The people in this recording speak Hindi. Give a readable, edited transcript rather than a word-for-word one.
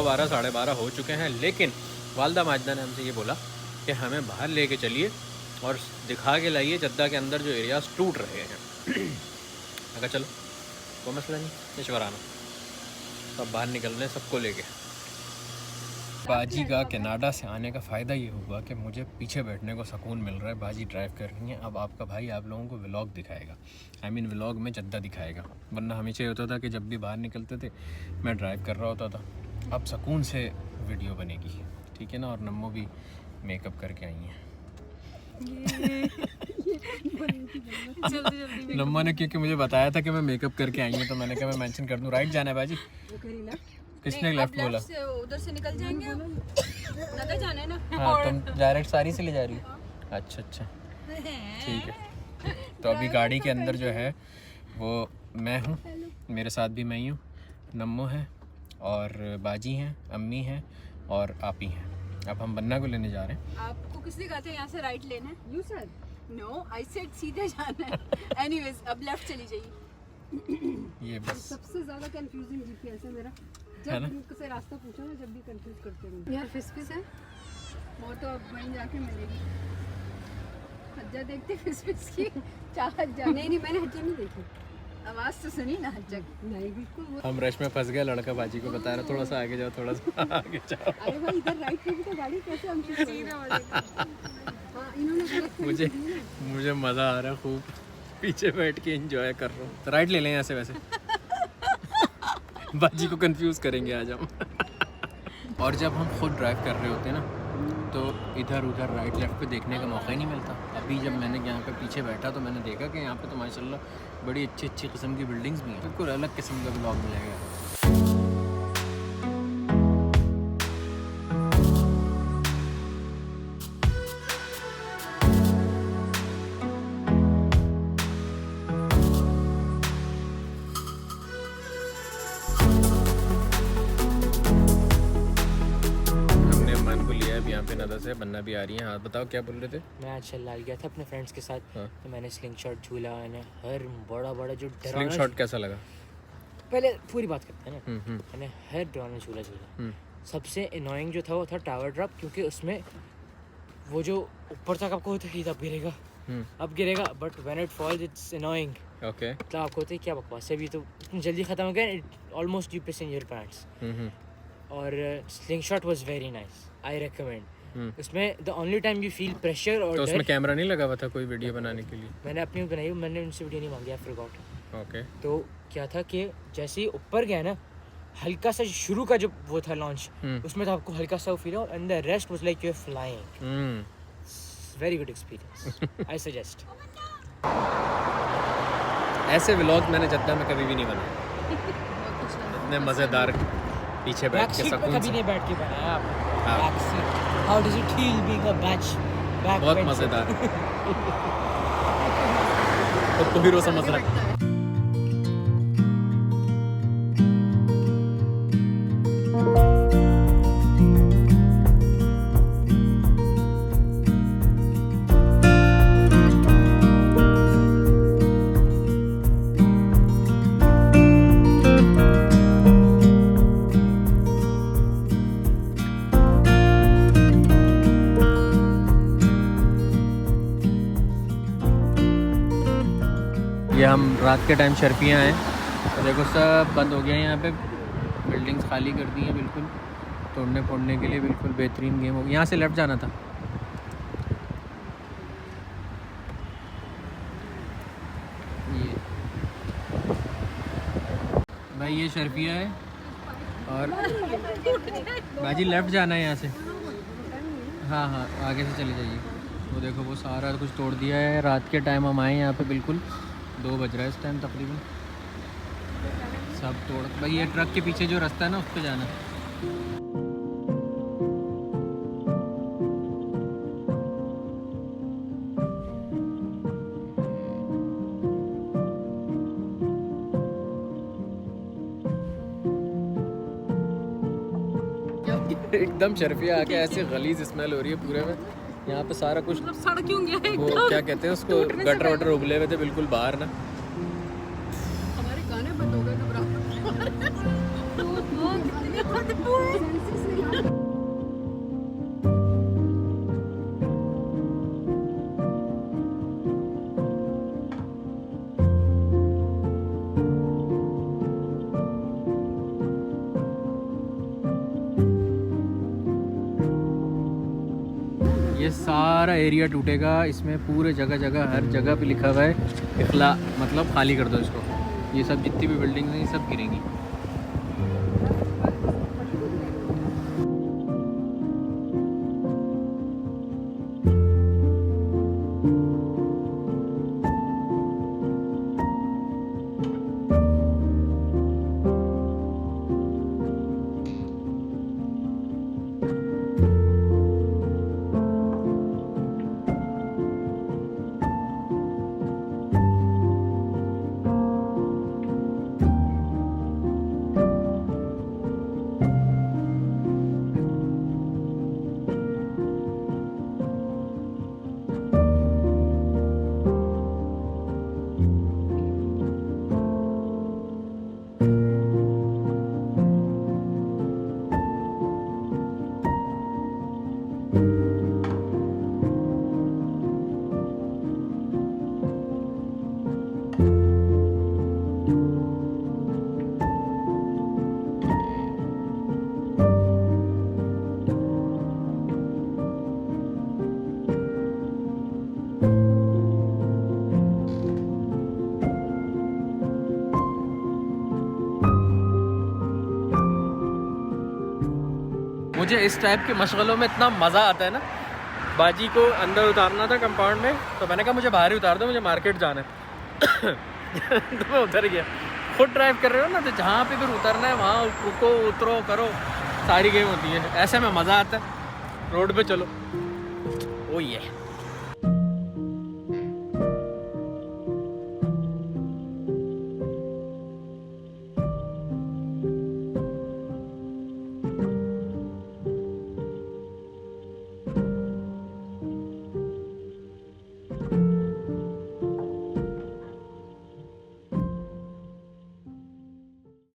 12 साढ़े 12 हो चुके हैं, लेकिन वालदा माजदा ने हमसे ये बोला कि हमें बाहर लेके चलिए और दिखा के लाइए जद्दा के अंदर जो एरियाज़ टूट रहे हैं। अगर चलो कोई मसला नहीं, इश्वराना सब बाहर निकल रहे हैं सबको लेके। बाजी का कनाडा से आने का फ़ायदा ये हुआ कि मुझे पीछे बैठने को सुकून मिल रहा है। बाजी ड्राइव कर रही हैं, अब आपका भाई आप लोगों को व्लॉग दिखाएगा, आई मीन व्लॉग में जद्दा दिखाएगा। वरना हमेशा ये होता था कि जब भी बाहर निकलते थे मैं ड्राइव कर रहा होता था, अब सुकून से वीडियो बनेगी, ठीक है ना। और नम्मो भी मेकअप करके आई हैं। नम्मा ने क्योंकि मुझे बताया था कि मैं मेकअप करके आई हूँ, तो मैंने कहा मैं मेंशन कर दूँ। राइट जाना है बाजी? किसने लेफ्ट बोला? उधर से निकल जाएंगे, नगर जाना है ना। हाँ, तुम डायरेक्ट सारी से ले जा रही हो? अच्छा अच्छा, ठीक है। तो अभी गाड़ी के अंदर जो है वो मैं हूँ, मेरे साथ भी मैं ही हूँ, नम्मो है और बाजी हैं, अम्मी हैं और आप ही हैं। अब हम बन्ना को लेने जा रहे हैं। आपको किसने कहा था यहाँ से राइट लेना है? You sir no, I said सीधे जाना है। एनीवेज अब लेफ्ट चली जाइए। ये बस सबसे ज्यादा कंफ्यूजिंग जीपीएस है मेरा, जब उनसे रास्ता पूछो ना जब भी कंफ्यूज करते हैं यार। फिस है वो तो अब वहीं जाके मिलेगी। हज्जा देखते फिस की चाहत जा। नहीं मैंने हज्जा नहीं देखी, आवाज तो सुनी ना हज्जा की। नहीं बिल्कुल। हम रश में फंस गए, लड़का बाजी को बता रहा थोड़ा सा आगे जाओ, थोड़ा सा आगे जाओ। अरे भाई इधर राइट पे भी तो गाड़ी कैसे हम मुझे मज़ा आ रहा है खूब, पीछे बैठ के एंजॉय कर रहा हूँ। तो राइट ले लें यहाँ से, वैसे बाजी को कंफ्यूज करेंगे आज हम। और जब हम खुद ड्राइव कर रहे होते हैं ना, तो इधर उधर राइट लेफ्ट पे देखने का मौका ही नहीं मिलता। अभी जब मैंने यहाँ पे पीछे बैठा तो मैंने देखा कि यहाँ पे तो माशाल्लाह बड़ी अच्छी अच्छी किस्म की बिल्डिंग्स भी हैं। बिल्कुल अलग किस्म का ब्लॉग मिलेगा। यहाँ पे नदा से बन्ना भी आ रही है। हाँ बताओ क्या बोल रहे थे? मैं आज लाल गया था अपने फ्रेंड्स के साथ। हाँ। तो मैंने स्लिंग शॉट झूला, मैंने हर बड़ा जो स्लिंग शॉट कैसा लगा? पहले पूरी बात करते हैं ना। मैंने हर डरावना झूला। सबसे एनोइंग जो था वो था टावर ड्रॉप, क्योंकि उसमें वो जो ऊपर तक आपको होता है अब गिरेगा, अब गिरेगा, but when it falls it's annoying. Okay, मतलब आपको होता है क्या बकवास है, अभी तो जल्दी खत्म हो गया, almost you piss in your pants. और sling shot was very nice, I recommend. उसमें the only time you feel pressure और तो उसमें कैमरा नहीं लगा हुआ था कोई वीडियो बनाने के लिए? मैंने अपनी बनाई, मैंने उनसे वीडियो नहीं मांगी, आई फॉरगॉट। ओके, तो क्या था कि जैसे ही ऊपर गया ना, हल्का सा शुरू का जो वो था लॉन्च, उसमें तो आपको हल्का सा फील और and the rest was like you are flying. Very good experience, I suggest. ऐसे व्लॉग मैंने जद्दा में कभी भी नहीं बनाए, इतने मज़ेदार पीछे बैठ के सुकून कभी नहीं बैठ के बनाया आपने। Back seat, how does it feel being a back? बहुत मज़ेदार। तो हीरो समझ रहा है। ये हम रात के टाइम शर्फियाँ हैं, तो देखो सब बंद हो गया है यहाँ पे, बिल्डिंग्स खाली कर दी हैं बिल्कुल, तोड़ने फोड़ने के लिए बिल्कुल बेहतरीन गेम हो गया। यहाँ से लेफ्ट जाना था। ये भाई ये शर्फिया है और बाजी लेफ्ट जाना है यहाँ से। हाँ हाँ आगे से चले जाइए। वो देखो वो सारा कुछ तोड़ दिया है। रात के टाइम हम आए यहाँ पे, बिल्कुल 2 बज रहा है इस टाइम तकरीबन। सब तोड़, भाई ये ट्रक के पीछे जो रास्ता है ना उस पर जाना। एकदम शर्फिया आके ऐसे गलीज स्मेल हो रही है पूरे में। यहाँ पे सारा कुछ मतलब सड़ क्यों गया है? वो क्या कहते हैं उसको, गटर वटर उगले हुए थे बिल्कुल बाहर ना। हमारे गाने बंद हो गए, घबरा। कितनी बदबू है। ये सारा एरिया टूटेगा, इसमें पूरे जगह जगह हर जगह पे लिखा हुआ है इखला, मतलब खाली कर दो इसको। ये सब जितनी भी बिल्डिंग्स हैं ये सब गिरेंगी। मुझे इस टाइप के मशगलों में इतना मज़ा आता है ना। बाजी को अंदर उतारना था कंपाउंड में, तो मैंने कहा मुझे बाहर ही उतार दो, मुझे मार्केट जाना है। तो मैं उतर गया। खुद ड्राइव कर रहे हो ना, तो जहाँ पे फिर उतरना है वहाँ रुको, उतरो, करो, सारी गेम होती है। ऐसे में मज़ा आता है। रोड पे चलो। ओ ये